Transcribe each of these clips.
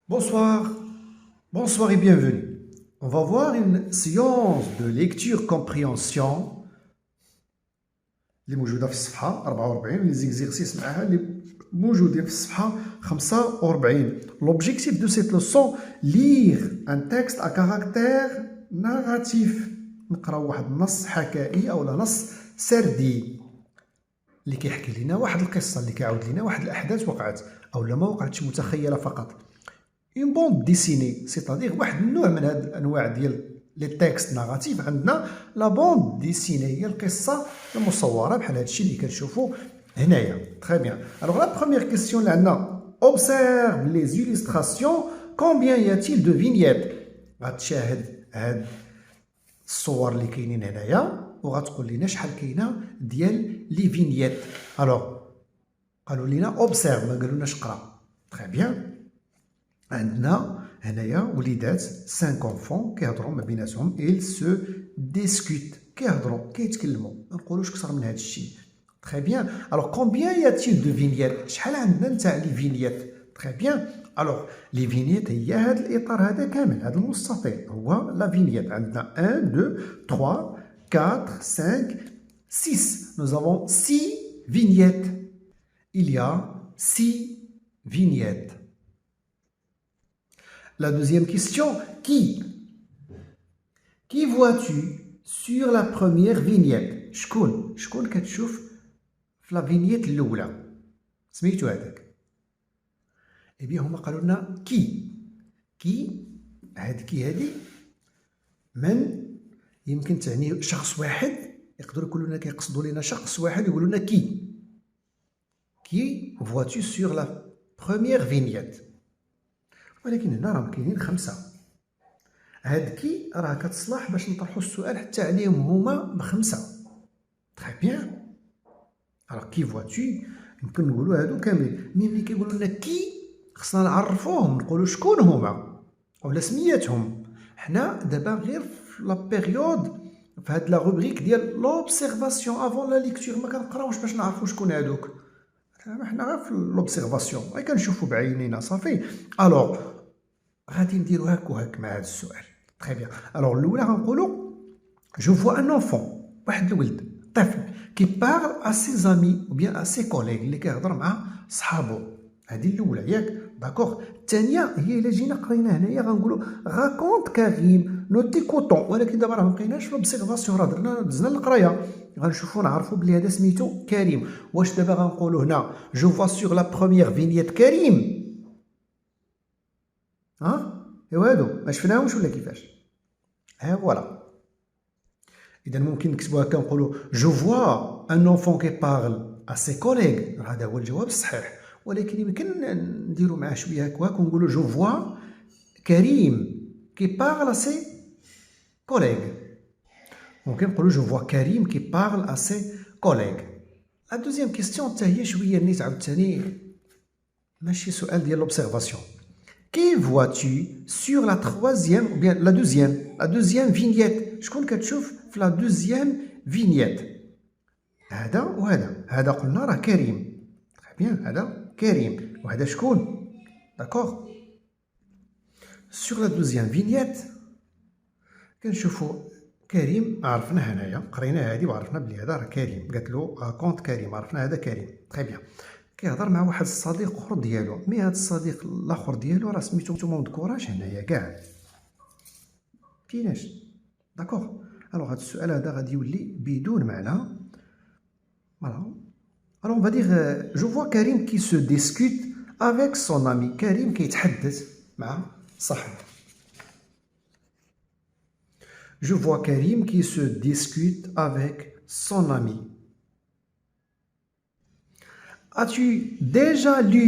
Bonsoir, bonsoir et bienvenue. On va voir une séance de lecture compréhension اللي موجودة في الصفحة 44 les exercices معها اللي موجودين في الصفحة 45. L'objectif de cette leçon, lire un texte à caractère narratif. نقراو واحد النص حكائي أو نص سردي اللي كيحكي لنا واحد القصة اللي كيعاود لنا واحد الأحداث وقعت أو لا ما وقعتش متخيلة فقط. اون بوند ديسيني سيتادير واحد النوع من هاد الانواع ديال لي تيكست ناراتيف عندنا لا بوند ديسيني هي القصه المصوره بحال هادشي اللي كنشوفو هنايا. تري بيان. الوغ لا بروميير كيسيون اللي عندنا اوبسيرف لي زيليستراسيون كومبيان ياتيل دو فينييت. غتشاهد هاد الصور اللي كاينين هنايا وغتقول لنا شحال كاينه ديال لي فينييت. الوغ قالوا لنا اوبسيرف ما قالولناش قرا. تري بيان. عندنا هنايا وليدات 5 enfants كيهضروا ما بيناتهم ils se discutent كيهضروا كيتكلموا ما نقولوش اكثر من هذا الشيء. تري بيان. الوغ كومبيان ياتيل دو فينييت شحال عندنا نتاع لي فينييت. تري بيان. الوغ لي فينييت هي هذا الاطار هذا كامل هذا المستطيل هو لا فينييت. عندنا 1 2 3 4 5 6 nous avons 6 vignettes. Il y a 6 vignettes. La deuxième question, qui? Qui vois-tu sur la première vignette? شكون كتشوف في لا فينييت الأولى؟ سميتو هذاك؟ إيه بيان هما قالوا لنا كي هاد كي هادي من يمكن تعني شخص واحد يقدروا يقولوا لنا كيقصدوا لنا شخص واحد يقولوا لنا كي vois-tu sur la première vignette. ولكن هنا راهم كاينين 5. هاد كي راه كتصلح باش نطرحوا السؤال حتى عليهم هما ب5. تري بيان. الوغ كي فواتو يمكن نقولوا هادو كاملين ملي كيقولوا لنا كي خصنا نعرفوهم نقولوا شكون هما ولا سمياتهم. حنا دابا غير في لا بيريود في هاد لا روبريك ديال لوبسيرفاسيون افون لا ليكتور ما كنقراوش باش نعرفوا شكون هادوك. حنا غير في لوبسيرفاسيون غير كنشوفوا بعينينا صافي. الوغ غادي نديرو هاك وهاك مع هذا السؤال. تري بيان. الوغ الاولى غنقولوا جو فوا ان انفون واحد الولد طفل كي بارل ا سي زامي او بيان ا سي كوليغ اللي كيهضر مع صحابو. هذه الاولى ياك داكوغ. الثانيه هي الا جينا قرينا هنايا غنقولوا راكونت كريم نوتي كوطون ولكن دابا راه ما بقيناش في لوبسيرفاسيون راه درنا دزنا للقرايه غنشوفوا نعرفوا بلي هذا سميتو كريم. واش دابا غنقولوا هنا جو فوا سور لا بروميير فينييت كريم ايوا هادو ما شفناهمش ولا كيفاش؟ ها فوالا. اذا ممكن نكتبوها هكا نقولوا جو فوا ان انفون كي بارل ا سي كوليغ. هذا هو الجواب الصحيح ولكن يمكن نديرو معاه شويه هكاك ونقولوا جو فوا كريم كي بارل ا سي كوليغ. ممكن نقولوا جو فوا كريم كي بارل ا سي كوليغ. لا دوزيام كيستيون حتى هي شويه نيت عاوتاني ماشي سؤال ديال لوبسيرفاسيون. Qui vois-tu sur la troisième ou bien la deuxième vignette? شكون كتشوف في la deuxième vignette؟ هذا وهذا. هذا قلنا راه كريم. très bien. هذا كريم وهذا شكون؟ d'accord. sur la deuxième vignette كنشوفوا كريم عرفنا هنايا قرينا هذه وعرفنا بلي هذا راه كريم قالت له راكونت كريم عرفنا هذا كريم. très bien. كيهضر مع واحد الصديق اخر ديالو مي هاد الصديق الاخر ديالو راه سميتو ما مذكوراش هنايا كاع كايناش. داكوغ. الوغ هاد السؤال هذا غادي يولي بدون معنى. فوالا. الوغ فا دير جو فوا كريم كي سو ديسكوت افيك سون امي. كريم كيتحدث مع صاحبه. جو فوا كريم كي سو ديسكوت افيك سون امي. As-tu déjà lu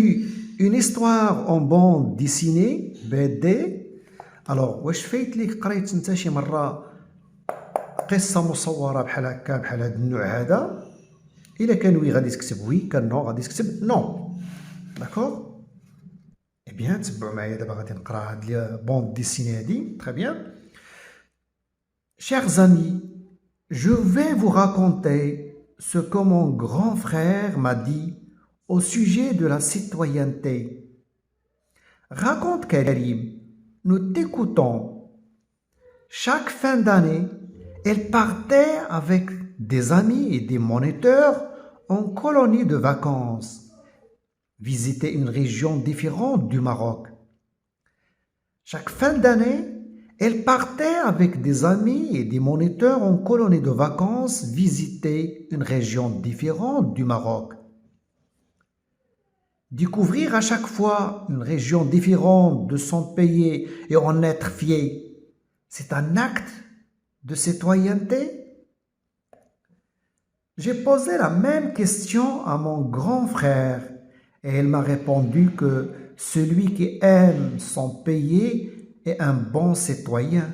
une histoire en bande dessinée BD? Alors واش فايت ليك قريت انت شي مره قصه مصوره بحال هكا بحال هذا النوع هذا؟ الا كان وي غادي تكتب وي كان نو غادي تكتب نو. داكوغ. اي بيان تبعوا معايا دابا غادي نقرا هاد لي بوند ديسيني هادي. تري بيان. Chers amis, je vais vous raconter ce que mon grand frère m'a dit au sujet de la citoyenneté. Raconte Karim, nous t'écoutons. Chaque fin d'année, elle partait avec des amis et des moniteurs en colonie de vacances, visiter une région différente du Maroc. Chaque fin d'année, elle partait avec des amis et des moniteurs en colonie de vacances visiter une région différente du Maroc. Découvrir à chaque fois une région différente de son pays et en être fier, c'est un acte de citoyenneté? J'ai posé la même question à mon grand frère et il m'a répondu que celui qui aime son pays est un bon citoyen.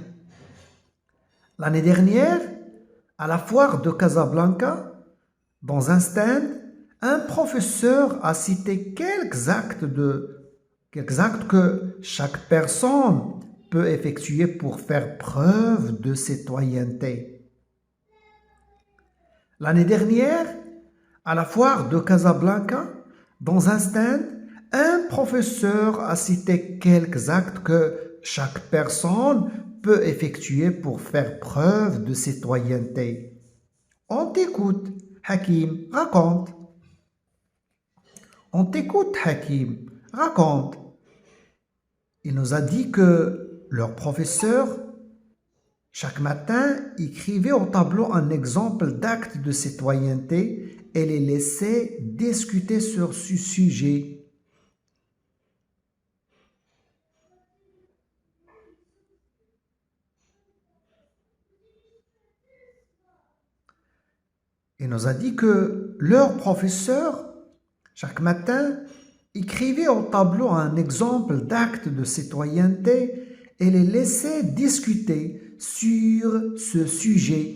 L'année dernière, à la foire de Casablanca, dans un stand, un professeur a cité quelques actes que chaque personne peut effectuer pour faire preuve de citoyenneté. L'année dernière, à la foire de Casablanca, dans un stand, un professeur a cité quelques actes que chaque personne peut effectuer pour faire preuve de citoyenneté. On t'écoute, Hakim, raconte. On t'écoute, Hakim, raconte. Il nous a dit que leur professeur, chaque matin, écrivait au tableau un exemple d'acte de citoyenneté et les laissait discuter sur ce sujet. Il nous a dit que leur professeur, chaque matin, écrivait au tableau un exemple d'acte de citoyenneté et les laissait discuter sur ce sujet.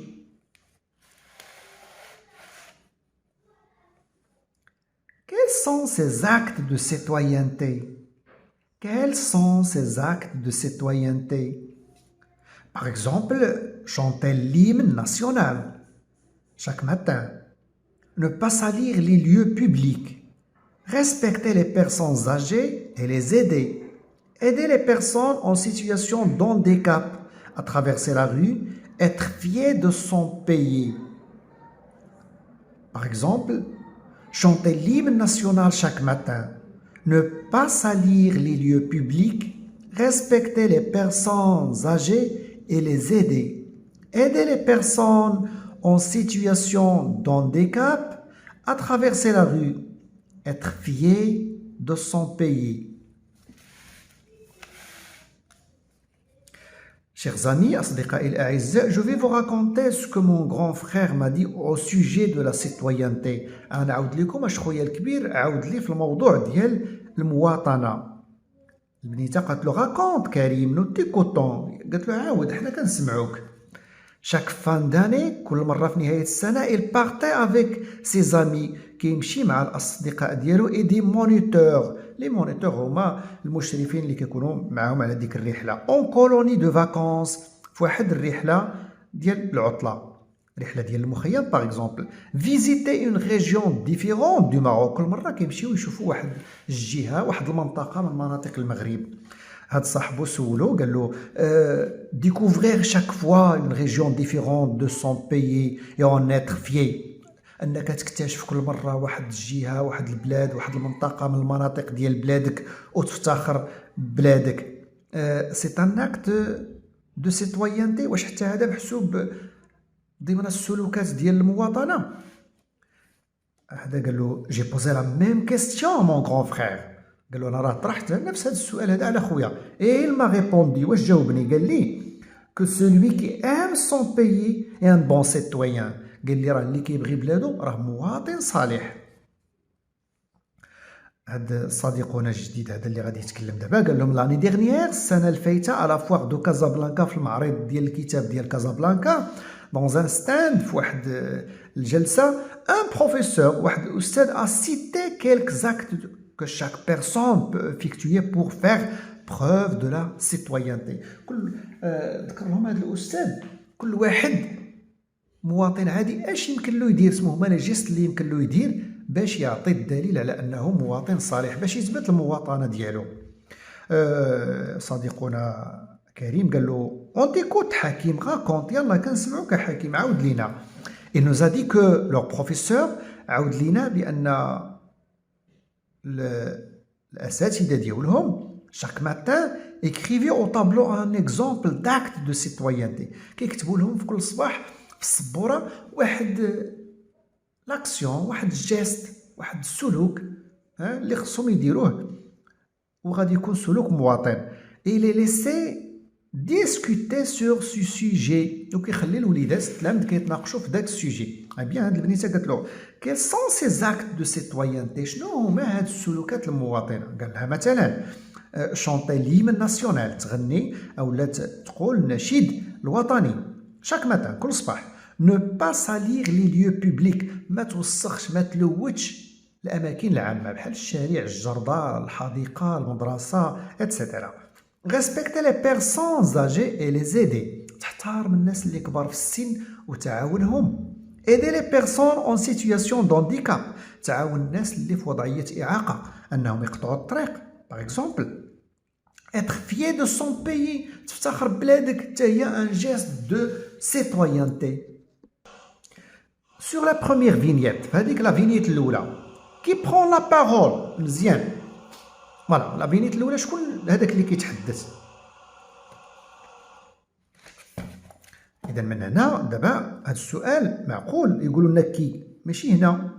Quels sont ces actes de citoyenneté? Quels sont ces actes de citoyenneté? Par exemple, chanter l'hymne national chaque matin, ne pas salir les lieux publics, respecter les personnes âgées et les aider les personnes en situation de handicap à traverser la rue, être fier de son pays. Par exemple, chanter l'hymne national chaque matin, ne pas salir les lieux publics, respecter les personnes âgées et les aider les personnes en situation de handicap à traverser la rue, être fier de son pays. Chers amis, أصدقائي الأعزاء, je vais vous raconter ce que mon grand frère m'a dit au sujet de la citoyenneté. أنا عاود لكم اش خويا الكبير عاود لي في الموضوع ديال المواطنة. البنيته قالت له raconte كريم, nous t'écoutons. قالت له عاود, حنا كنسمعوك. Chaque fin d'année, كل مرة في نهاية السنة, il partait avec ses amis كيمشي مع الأصدقاء ديالو et des moniteurs. Les moniteurs هما المشرفين اللي كيكونوا معاهم على ديك الرحلة. En colonie de vacances, في واحد الرحلة ديال العطلة. رحلة ديال المخيم باغ اكزومبل. Visiter une région différente du Maroc. كل مرة كيمشيو يشوفوا واحد الجهة, واحد المنطقة من مناطق المغرب. هاد صاحبو سولو قال له découvrir chaque fois une région différente de son pays et en être fier. انك تكتشف كل مره واحد الجهه, واحد البلاد, واحد المنطقه من المناطق ديال بلادك وتفتخر ببلادك. سي ان اكت دو سيتويانتي. واش حتى هذا محسوب ضمن السلوكات ديال المواطنه؟ هذا قال له جي بوزي لا ميم كيستيون مون غران فخير. قال له انا راه طرحت نفس هذا السؤال هذا على خويا. اي il m'a répondu, واش جاوبني؟ قال لي que celui qui aime son pays est un bon citoyen. قال لي راه اللي كيبغي بلادو راه مواطن صالح. هذا صديقنا الجديد هذا اللي غادي يتكلم دابا قال لهم لاني ديرنيير, السنه الفايته, على فوار دو كازابلانكا, في المعرض ديال الكتاب ديال كازابلانكا, dans un stand, في واحد الجلسه, un professeur, واحد الاستاذ, a cité quelques actes que chaque personne peut effectuer pour faire preuve de la citoyenneté. كل ذكر لهم هذا الاستاذ كل واحد مواطن عادي اش يمكن له يدير, اسمه هما لي جيست اللي يمكن له يدير باش يعطي الدليل على انه مواطن صالح, باش يثبت المواطنه ديالو. صديقنا كريم قال له on t'écoute حكيم raconte يلا كنسمعوك حكيم عاود لينا. Il nous a dit que leur professeur عاود لينا بأن الأساتذة ديالهم chaque matin écrivez au tableau un exemple d'acte de citoyenneté. كيكتبوا لهم في كل صباح في السبورة واحد لاكسيون، واحد الجيست، واحد السلوك اللي خصهم يديروه وغادي يكون سلوك مواطن. il est laissé discuter sur ce sujet. وكيخلي الوليدات التلاميذ كيتناقشوا في ذاك السوجي. بيان هاد البنيته قالت له quels sont ces actes de citoyenneté؟ شنو هما هاد السلوكات المواطنه؟ قال لها مثلا شونتي l'hymne national، تغني اولا تقول النشيد الوطني chaque matin كل صباح. ne pas salir les lieux publics، ما توسخش ما تلوثش الاماكن العامه بحال الشارع، الجرده، الحديقه، المدرسه etc. respecter les personnes âgées et les aider، تحترم الناس اللي كبار في السن وتعاونهم. aider les personnes en situation d'handicap، تعاون الناس اللي في وضعيه اعاقه انهم يقطعوا الطريق. par exemple être fier de son pays، تفتخر ببلادك حتى هي un geste de citoyenneté. sur la première vignette، فهذيك لا فينيت الاولى qui prend la parole مزيان. فوالا لا فينيت الاولى شكون هذاك اللي كيتحدث؟ اذا من هنا دابا هذا السؤال معقول يقولوا لنا كي ماشي هنا،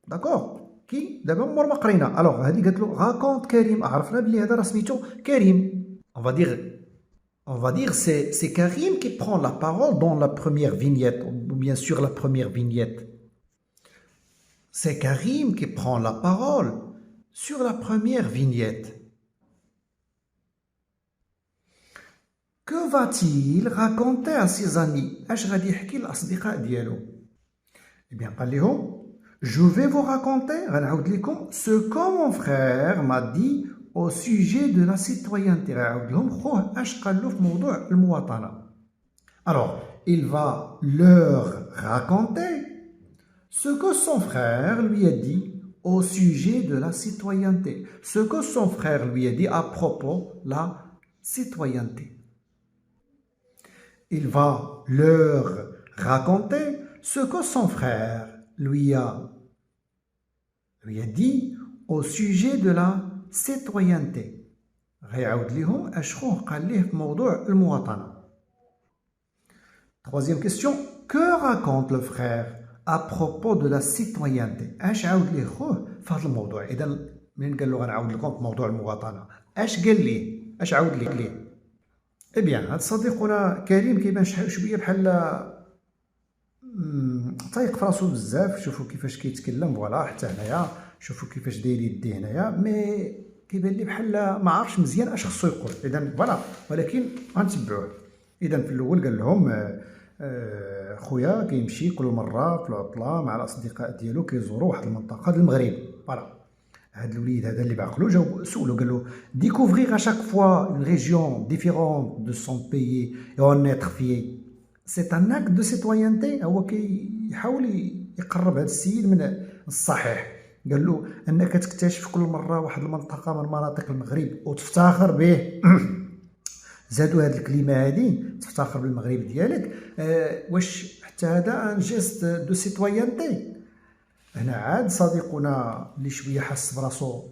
داكوغ كي دابا مور ما قرينا. الوغ هذه قالت له راكونت كريم، عرفنا بلي هذا راه سميتو كريم. on va dire c'est Karim qui prend la parole dans la première vignette, ou bien sûr la première vignette. c'est Karim qui prend la parole sur la première vignette. que va-t-il raconter à ses amis؟ اش غادي يحكي للاصدقاء ديالو؟ Eh bien قال لهم je vais vous raconter، غنعاود لكم ce que mon frère m'a dit au sujet de la citoyenneté. غنعاود لهم خوه اش قال له في موضوع المواطنه. alors il va leur raconter ce que son frère lui a dit au sujet de la citoyenneté. ce que son frère lui a dit à propos de la citoyenneté. il va leur raconter ce que son frère lui a dit au sujet de la citoyenneté. غيعاود لهم اش خوه قال ليه في موضوع المواطنه. troisième question que raconte le frère à propos de la citoyenneté؟ اش عاود ليه خوه في هذا الموضوع؟ اذا منين قال له غنعاود لكم في موضوع المواطنه اش قال ليه؟ اش عاود ليه؟ اي بيان هذا صديقنا كريم كيبان شويه بحال طايق في راسو بزاف. شوفوا كيفاش كيتكلم، فوالا حتى هنايا شوفوا كيفاش داير يديه هنايا، مي كيبان لي بحال ما عارفش مزيان اش خصو يقول. اذا فوالا ولكن غنتبعوه. اذا في الاول قال لهم خويا كيمشي كل مره في العطله مع الاصدقاء ديالو كيزوروا واحد المنطقه د المغرب. فوالا هذا الوليد هذا اللي بعقلو جاوب سولو قال له découvrir à chaque fois une région différente de son pays et en être fier c'est un acte de citoyenneté. هو كيحاول يقرب هذا السيد من الصحيح. قال له انك تكتشف كل مره واحد المنطقه من مناطق المغرب وتفتخر به. زادوا هذه الكلمه هذه تفتخر بالمغرب ديالك. واش حتى هذا ان جيست دو سيتويانتي؟ هنا عاد صديقنا اللي شويه حس براسو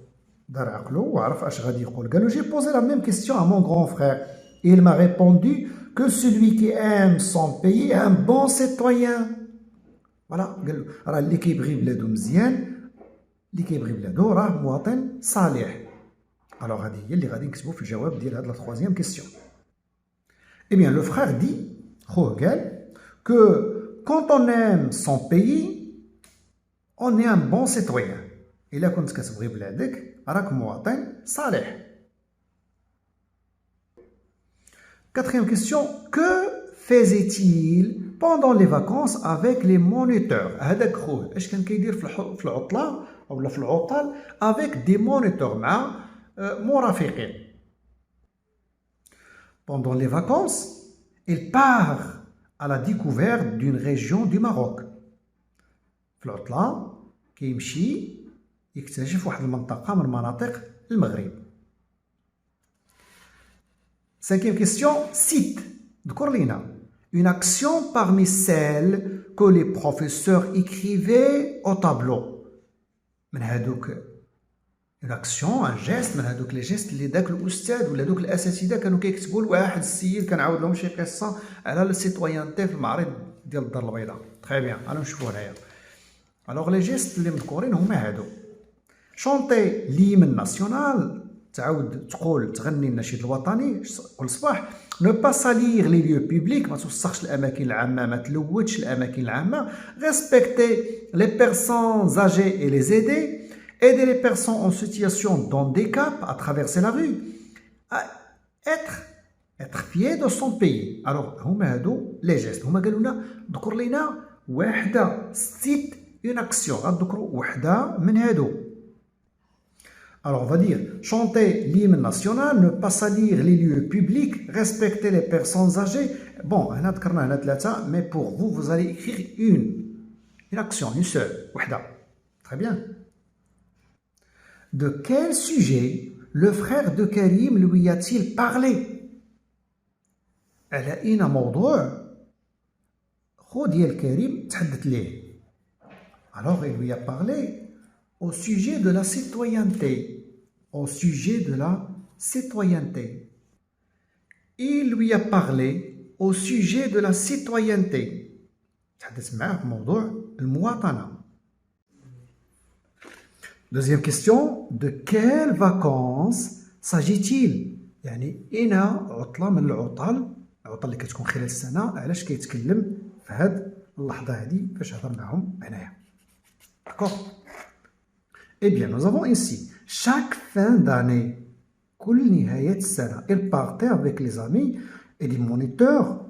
دار عقلو وعرف اش غادي يقول. قال له جي بوزي لا ميم كيستيون ا مون غران فرير et il m'a répondu que celui qui aime son pays est un bon citoyen. فوالا قال له راه اللي كيبغي بلادو مزيان، اللي كيبغي بلادو راه مواطن صالح. الوغ هذه هي اللي غادي نكتبو في الجواب ديال هاد لا troisième question. Eh bien le frère dit خوه قال que quand on aime son pays on est un bon citoyen. إلا كنت كتبغي بلادك راك مواطن صالح. Quatrième question que faisait-il pendant les vacances avec les moniteurs؟ هذاك خوه اش كان كيدير في العطله اولا في العطل avec des moniteurs مع مرافقين. Pendant les vacances il part à la découverte d'une région du Maroc. في العطله كيمشي يكتشف واحد المنطقه من مناطق المغرب. Cinquième question, cite. ذكر لنا une action parmi celles que les professeurs écrivaient au tableau. من هذوك une action, un geste من هذوك لي جيست اللي داك الاستاذ ولا دوك الاساتذه كانوا كيكتبوا لواحد السيد كنعاود لهم شي قصه على السيتويانتي في المعرض ديال الدار البيضاء. تري بيان، انا نشوفوا هنايا. الوغ لي جيست اللي مذكورين هما هادو. شونطي l'hymne ناسيونال، تعاود تقول تغني النشيد الوطني كل صباح. نو با سالير لي ليو بوبليك، ما توسخش الاماكن العامه، ما تلوثش الاماكن العامه. ريسبكتي لي بيرسون زاجي اي لي زيدي. Aider les personnes en situation d'handicap à traverser la rue. Être fier de son pays. Alors, هما هادو لي جيست. هما قالوا لنا ذكر لنا وحده، cite une action. غنذكروا وحده من هادو. Alors, on va dire chanter l'hymne national, ne pas salir les lieux publics, respecter les personnes âgées. Bon, هنا ذكرنا هنا ثلاثه، mais pour vous, vous allez écrire une action, une seule, وحده. Très bien. De quel sujet le frère de Karim lui a-t-il parlé? على أين موضوع خو ديال كريم تحدث ليه. Alors il lui a parlé au sujet de la citoyenneté. Au sujet de la citoyenneté. Il lui a parlé au sujet de la citoyenneté. تحدث معاه في موضوع المواطنة. Deuxième question, de quelles vacances s'agit-il؟ يعني أين عطلة من العطل اللي كتكون خلال السنة، علاش كيتكلم في هاد اللحظة هادي فاش هضر معهم هنايا. D'accord? Eh bien, nous avons ici chaque fin d'année, كل نهاية السنة. Il partait avec les amis et les moniteurs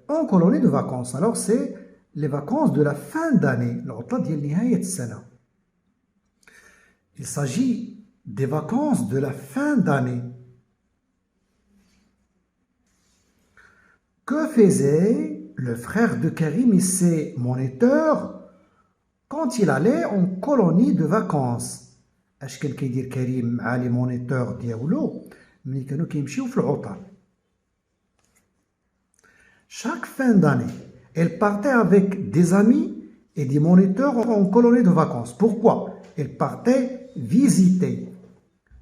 en colonie de vacances. Alors c'est les vacances de la fin d'année، العطلة ديال نهاية السنة. Il s'agit des vacances de la fin d'année. Que faisait le frère de Karim et ses moniteurs quand il allait en colonie de vacances? اش كان كيدير كريم مع لي مونيتور ديالو ملي كانوا كيمشيو في العطل؟ Chaque fin d'année, elle partait avec des amis et des moniteurs en colonie de vacances. Pourquoi? Elle partait visiter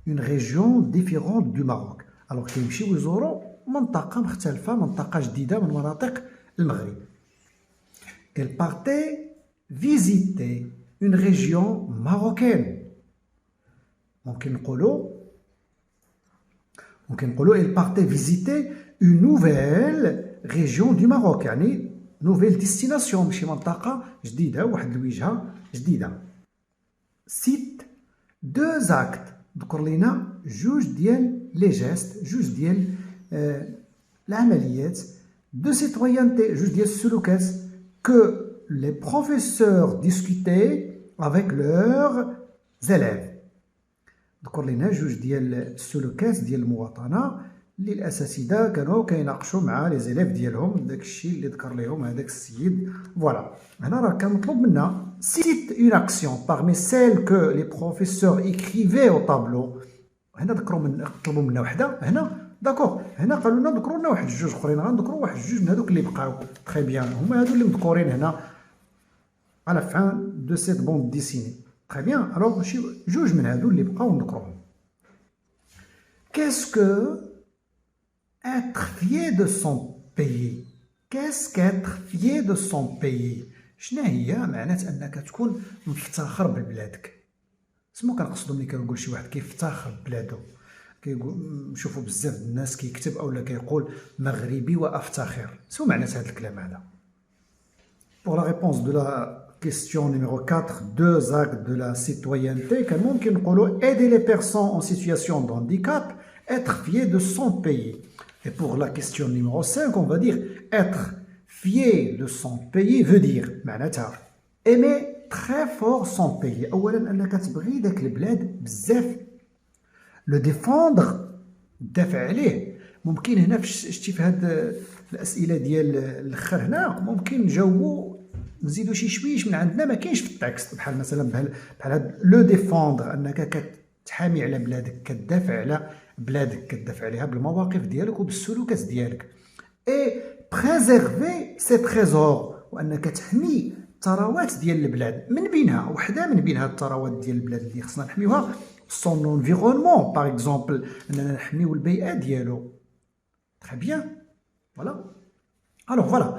une région différente du Maroc. Alors كيمشيو يزوروا منطقة مختلفة، منطقة جديدة من مناطق المغرب. Elle partait visiter une région marocaine. ممكن نقولوا elle partait visiter une nouvelle région du Maroc، يعني nouvelle destination، ماشي منطقة جديدة، واحد الوجهة جديدة. Cite deux actes. ذكر لنا جوج ديال لي جيست، جوج ديال العمليات de citoyenneté، جوج ديال السلوكات que les professeurs discutaient avec leurs élèves. ذكر لنا جوج ديال السلوكات ديال المواطنة اللي الاساتذه كانوا كيناقشوا مع لي زيليف ديالهم داك الشيء اللي ذكر لهم هذاك السيد. فوالا هنا راه كان مطلوب منا cite une action parmi celles que les professeurs écrivaient au tableau. هنا طلبوا منا وحده هنا. داكوغ، هنا قالوا لنا ذكروا لنا واحد جوج اخرين، غنذكروا واحد جوج من هذوك اللي بقاو. تري بيان، هما هادو اللي مذكورين هنا على فان دو سيت بوند ديسيني. تري بيان، الوغ شي جوج من هادو اللي بقاو نذكروهم. Qu'est-ce que être fier de son pays? Qu'est-ce qu'être fier de son pays? شنو هي معنات انك تكون مفتخر ببلادك؟ سمو كنقصدو ملي كنقول شي واحد كيفتخر ببلادو، كيقول نشوفوا بزاف الناس كيكتب اولا كيقول مغربي وافتخر. سمو معنات هذا الكلام هذا؟ Pour la réponse de la question numéro 4, deux actes de la citoyenneté, كان ممكن نقولوا aider les personnes en situation de handicap, être fier de son pays. Et pour la question numéro 5, on va dire être fier de son pays veut dire معناتها aimer très fort son pays. أولا أنك تبغي داك البلاد بزاف. le défendre تدافع عليه. ممكن هنا شتي في هاد الأسئلة ديال الأخر هنا ممكن نجاوبوا نزيدوا شي شويش من عندنا ما كاينش في التكست، بحال مثلا بحال هاد لو ديفوندر انك كتحامي على بلادك، كتدافع بلادك كتدافع عليها بالمواقف ديالك وبالسلوكات ديالك. اي بريزيرفي سي تريزور، وانك تحمي الثروات ديال البلاد، من بينها وحده من بين هاد الثروات ديال البلاد اللي خصنا نحميوها سون انفيرونمون باغ اكزومبل، اننا نحميو البيئه ديالو. تري بيان فوالا. Alors voilà,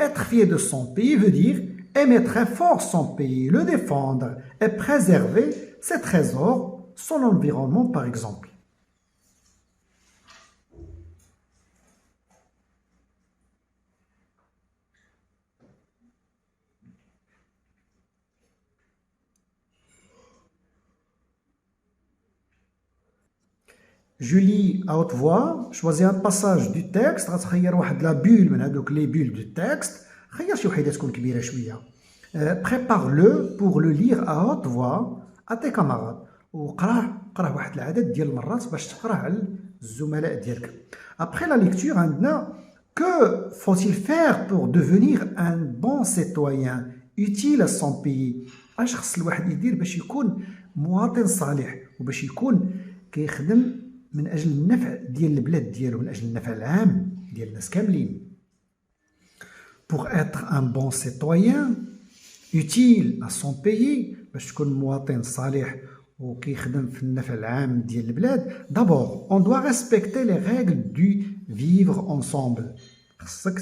être fier de son pays veut dire aimer très fort son pays, le défendre et préserver ses trésors, son environnement par exemple. Je lis à haute voix, choisis un passage du texte, غتخير واحد لا بول من هذوك لي بول du texte، خير شي وحده تكون كبيره شويه. Prépare-le pour le lire à haute voix à tes camarades. وقراه واحد العدد ديال المرات باش تقراه على الزملاء ديالك. Après la lecture عندنا que faut-il faire pour devenir un bon citoyen utile à son pays. اش خص الواحد يدير باش يكون مواطن صالح وباش يكون كيخدم من اجل النفع ديال البلاد ديالو، من اجل النفع العام ديال الناس كاملين. Pour être un bon citoyen utile à son pays، باش تكون مواطن صالح وكيخدم في النفع العام ديال البلاد، d'abord on doit respecter les règles du vivre ensemble. خصك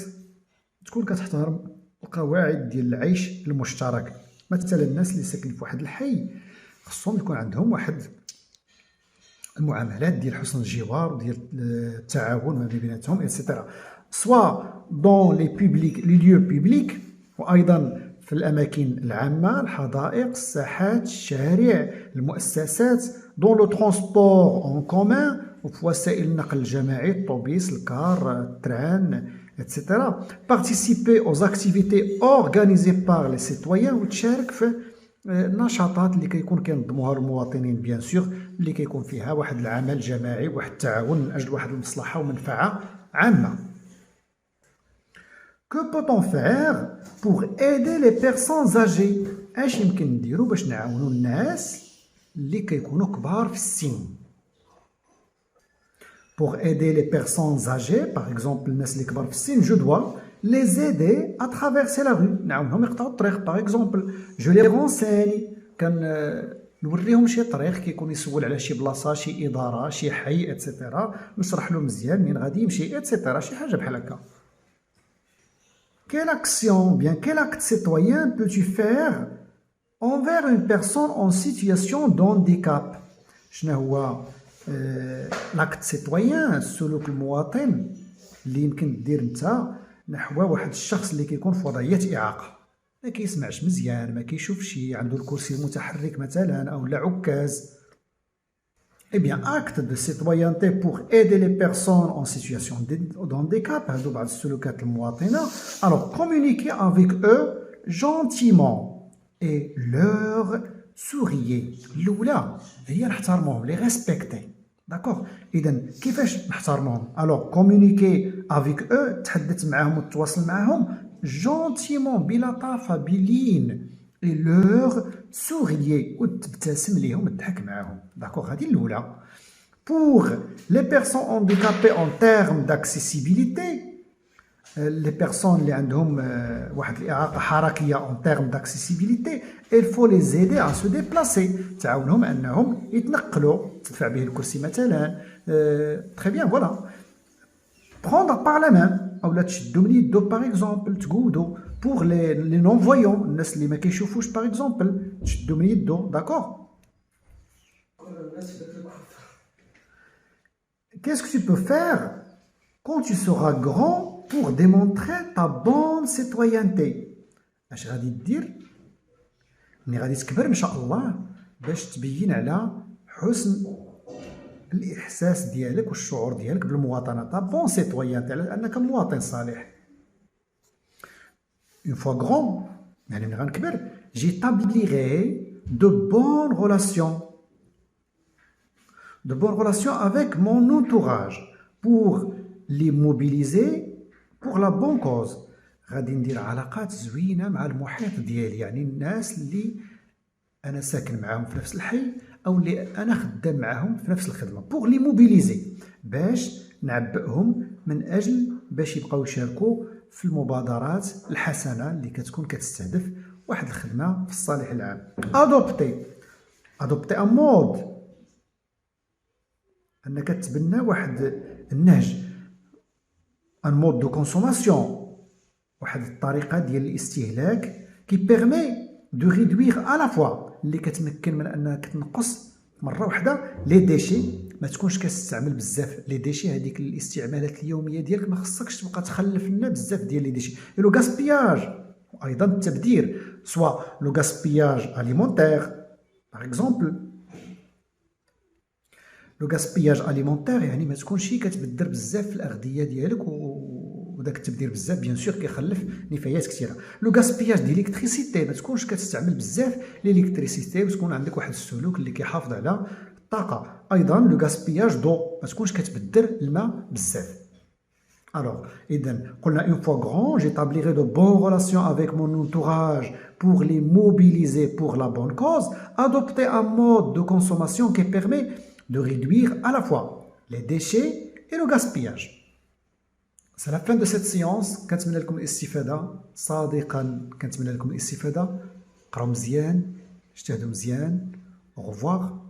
تكون كتحترم القواعد ديال العيش المشترك. مثلا الناس اللي ساكنين في واحد الحي خصهم يكون عندهم واحد المعاملات ديال حسن الجوار وديال التعاون ما بيناتهم ايتترا، سوا دون لي بوبليك لي ليو بوبليك، وايضا في الاماكن العامه، الحدائق، الساحات، الشوارع، المؤسسات، دون لو ترونسبور اون كومان، وفي وسائل النقل الجماعي، الطوبيس، الكار، التران ايتترا. participer aux activités organisées par les citoyens، وتشارك في النشاطات اللي كيكون كينظموها المواطنين بيان سور، اللي كيكون فيها واحد العمل جماعي وواحد التعاون من اجل واحد المصلحه ومنفعه عامه. Que peut-on faire pour aider les personnes âgées؟ اش يمكن نديرو باش نعاونوا الناس اللي كيكونوا كبار في السن؟ Pour aider les personnes âgées par exemple الناس اللي كبار في السن، je dois les aider à traverser la rue، نعاونهم يقطعوا الطريق par exemple. je les renseigne، نوريهم شي طريق كيكون يسول على شي بلاصه، شي اداره، شي حي ايتترا، نشرح له مزيان منين غادي يمشي ايتترا، شي حاجه بحال هكا. Quelle action, bien quel acte citoyen peux-tu faire envers une personne en situation de handicap؟ شنو هو لاكت سيتويان، السلوك المواطن اللي يمكن دير انت نحو واحد الشخص اللي كيكون في وضعيه اعاقه، ما كيسمعش مزيان، ما كيشوفش، عنده الكرسي المتحرك مثلا او لا عكاز. Eh bien, acte de citoyenneté pour aider les personnes en situation de handicap. هادو بعض السلوكات المواطنة. Alors, communiquer avec eux gentiment et leur souriez. الأولى هي نحترموهم، les respecter. D'accord. إذا كيفاش نحترموهم؟ Alors, communiquer avec eux، تحدث معاهم وتتواصل معاهم gentiment، بلطافة، بلين. et leur souriez، وتبتسم ليهم، تضحك معاهم. داكوغ، هذه الاولى. pour les personnes handicapées en termes d'accessibilité، les personnes اللي عندهم واحد الاعاقه حركيه en termes d'accessibilité، il faut les aider à se déplacer، تعاونهم انهم يتنقلوا، تدفع به الكرسي مثلا. très bien voilà. prendre par la main، اولا تشدوا من يدو باغ اكزومبل، تقودوا. pour les non-voyants، الناس اللي ما كيشوفوش باغ اكزومبل، تشدوا من يدو. داكوغ. Qu'est-ce que tu peux faire quand tu seras grand pour démontrer ta bonne citoyenneté؟ اش غادي دير ملي غادي تكبر ان شاء الله باش تبين على حسن الاحساس ديالك والشعور ديالك بالمواطنه، تا بون سيتويان، على انك مواطن صالح. une fois grand، يعني ملي غنكبر، j'établirai de bonnes relations avec mon entourage pour les mobiliser pour la bonne cause. غادي ندير علاقات زوينه مع المحيط ديالي، يعني الناس اللي انا ساكن معاهم في نفس الحي او اللي انا خدام معاهم في نفس الخدمه بوغ لي موبيليزي، باش نعبئهم من اجل باش يبقاو يشاركوا في المبادرات الحسنه اللي كتكون كتستهدف واحد الخدمه في الصالح العام. ادوبتي ان مود، انك تبنى واحد النهج، ان مود دو كونسوماسيون، واحد الطريقه ديال الاستهلاك كي بيرمي دو ريدوير ا لا فوا، اللي كتمكن من انك تنقص مره واحده لي ديشي، ما تكونش كتستعمل بزاف لي ديشي. هذيك الاستعمالات اليوميه ديالك ما خصكش تبقى تخلف لنا بزاف ديال لي ديشي. لو غاسبياج، وايضا التبذير، سوا لو غاسبياج اليمونتير باغ اكزومبل. لو غاسبياج اليمونتير يعني ما تكونش كتبذر بزاف في الاغذيه ديالك، وداك التبذير بزاف بيان سور كيخلف نفايات كثيره. لو غاسبياج ديال الكتريسيتي، ما تكونش كتستعمل بزاف الكتريسيتي، وتكون عندك واحد السلوك اللي كيحافظ على الطاقه. ايضا لو غاسبياج دو، ما تكونش كتبذر الماء بزاف. Alors, قلنا une fois grand, j'établirai de bonnes relations avec mon entourage pour les mobiliser pour la bonne cause. Adopter un mode de consommation qui permet de réduire à la fois les déchets et le gaspillage. C'est la fin de cette séance. كنتمنى لكم الاستفادة صادقا، كنتمنى لكم الاستفادة. قراو مزيان، اجتهدوا مزيان. Au revoir.